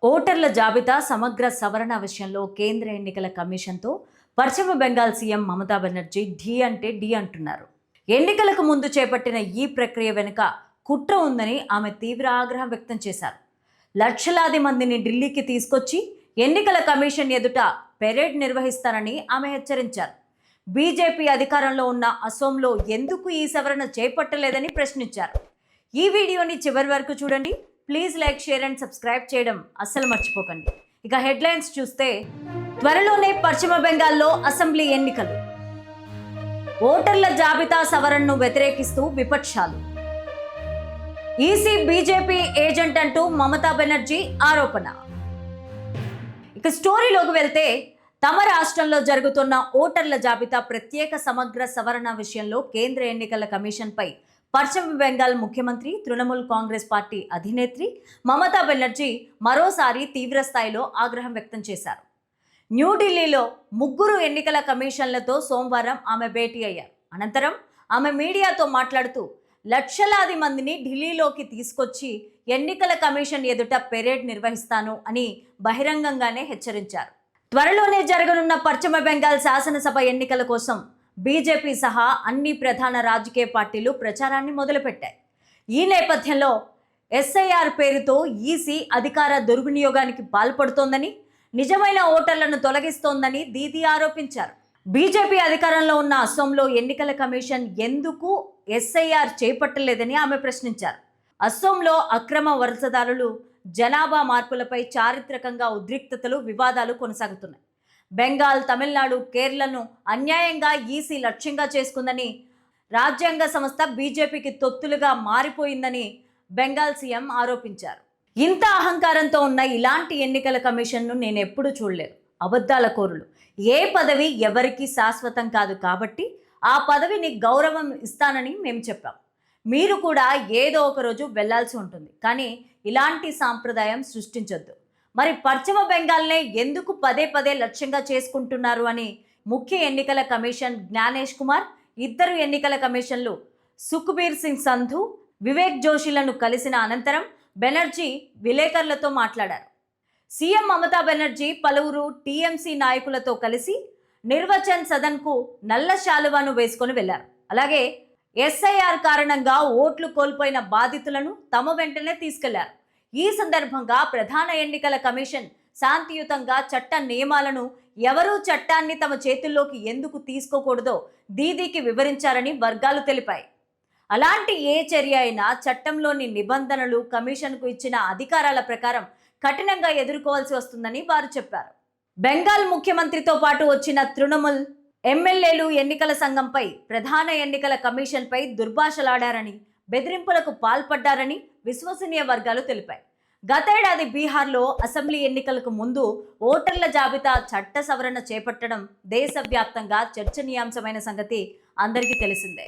ఓటర్ల జాబితా సమగ్ర సవరణ విషయంలో కేంద్ర ఎన్నికల కమిషన్తో పశ్చిమ బెంగాల్ సీఎం మమతా బెనర్జీ ఢీ అంటే ఢీ అంటున్నారు. ఎన్నికలకు ముందు చేపట్టిన ఈ ప్రక్రియ వెనుక కుట్ర ఉందని ఆమె తీవ్ర ఆగ్రహం వ్యక్తం చేశారు. లక్షలాది మందిని ఢిల్లీకి తీసుకొచ్చి ఎన్నికల కమిషన్ ఎదుట పెరేడ్ నిర్వహిస్తారని ఆమె హెచ్చరించారు. బీజేపీ అధికారంలో ఉన్న అసోంలో ఎందుకు ఈ సవరణ చేపట్టలేదని ప్రశ్నించారు. ఈ వీడియోని చివరి వరకు చూడండి. Please like, share and subscribe చేయడం అస్సలు మర్చిపోకండి. ఇక హెడ్లైన్స్ చూస్తే, త్వరలోనే పశ్చిమ బెంగాల్లో అసెంబ్లీ ఎన్నికలు, ఓటర్ల జాబితా సవరణను వ్యతిరేకిస్తూ విపక్షాలు, ఈసీ బీజేపీ ఏజెంట్ అంటూ మమతా బెనర్జీ ఆరోపణ. ఇక స్టోరీలోకి వెళ్తే, తమ రాష్ట్రంలో జరుగుతున్న ఓటర్ల జాబితా ప్రత్యేక సమగ్ర సవరణ విషయంలో కేంద్ర ఎన్నికల కమిషన్పై పశ్చిమ బెంగాల్ ముఖ్యమంత్రి, తృణమూల్ కాంగ్రెస్ పార్టీ అధినేత్రి మమతా బెనర్జీ మరోసారి తీవ్రస్థాయిలో ఆగ్రహం వ్యక్తం చేశారు. న్యూఢిల్లీలో ముగ్గురు ఎన్నికల కమిషన్లతో సోమవారం ఆమె భేటీ అయ్యారు. అనంతరం ఆమె మీడియాతో మాట్లాడుతూ, లక్షలాది మందిని ఢిల్లీలోకి తీసుకొచ్చి ఎన్నికల కమిషన్ ఎదుట పెరేడ్ నిర్వహిస్తాను అని బహిరంగంగానే హెచ్చరించారు. త్వరలోనే జరగనున్న పశ్చిమ బెంగాల్ శాసనసభ ఎన్నికల కోసం బీజేపీ సహా అన్ని ప్రధాన రాజకీయ పార్టీలు ప్రచారాన్ని మొదలుపెట్టాయి. ఈ నేపథ్యంలో ఎస్ఐఆర్ పేరుతో ఈసీ అధికార దుర్వినియోగానికి పాల్పడుతోందని, నిజమైన ఓటర్లను తొలగిస్తోందని దీదీ ఆరోపించారు. బీజేపీ అధికారంలో ఉన్న అస్సోంలో ఎన్నికల కమిషన్ ఎందుకు ఎస్ఐఆర్ చేపట్టలేదని ఆమె ప్రశ్నించారు. అస్సోంలో అక్రమ వలసదారులు, జనాభా మార్పులపై చారిత్రకంగా ఉద్రిక్తతలు, వివాదాలు కొనసాగుతున్నాయి. బెంగాల్, తమిళనాడు, కేరళను అన్యాయంగా ఈసీ లక్ష్యంగా చేసుకుందని, రాజ్యాంగ సంస్థ బీజేపీకి తొత్తులుగా మారిపోయిందని బెంగాల్ సీఎం ఆరోపించారు. ఇంత అహంకారంతో ఉన్న ఇలాంటి ఎన్నికల కమిషన్ను నేను ఎప్పుడూ చూడలేదు. అబద్ధాల కోరులు. ఏ పదవి ఎవరికీ శాశ్వతం కాదు కాబట్టి ఆ పదవిని గౌరవం ఇస్తానని మేము చెప్పాం. మీరు కూడా ఏదో ఒక రోజు వెళ్లాల్సి ఉంటుంది, కానీ ఇలాంటి సాంప్రదాయం సృష్టించొద్దు. మరి పశ్చిమ బెంగాల్నే ఎందుకు పదే పదే లక్ష్యంగా చేసుకుంటున్నారు అని ముఖ్య ఎన్నికల కమిషన్ జ్ఞానేష్ కుమార్, ఇద్దరు ఎన్నికల కమిషన్లు సుఖ్బీర్ సింగ్ సంధు, వివేక్ జోషిలను కలిసిన అనంతరం బెనర్జీ విలేకరులతో మాట్లాడారు. సీఎం మమతా బెనర్జీ పలువురు టీఎంసీ నాయకులతో కలిసి నిర్వచన్ సదన్కు నల్ల శాలువాను వేసుకొని వెళ్లారు. అలాగే ఎస్ఐఆర్ కారణంగా ఓట్లు కోల్పోయిన బాధితులను తమ వెంటనే తీసుకెళ్లారు. ఈ సందర్భంగా ప్రధాన ఎన్నికల కమిషన్ శాంతియుతంగా చట్ట నియమాలను, ఎవరూ చట్టాన్ని తమ చేతుల్లోకి ఎందుకు తీసుకోకూడదో దీదీకి వివరించారని వర్గాలు తెలిపాయి. అలాంటి ఏ చర్య అయినా చట్టంలోని నిబంధనలు, కమిషన్కు ఇచ్చిన అధికారాల ప్రకారం కఠినంగా ఎదుర్కోవాల్సి వస్తుందని వారు చెప్పారు. బెంగాల్ ముఖ్యమంత్రితో పాటు వచ్చిన తృణమూల్ ఎమ్మెల్యేలు ఎన్నికల సంఘంపై, ప్రధాన ఎన్నికల కమిషన్పై దుర్భాషలాడారని, బెదిరింపులకు పాల్పడ్డారని విశ్వసనీయ వర్గాలు తెలిపాయి. గతేడాది బీహార్లో అసెంబ్లీ ఎన్నికలకు ముందు ఓటర్ల జాబితా చట్ట సవరణ చేపట్టడం దేశవ్యాప్తంగా చర్చనీయాంశమైన సంగతి అందరికీ తెలిసిందే.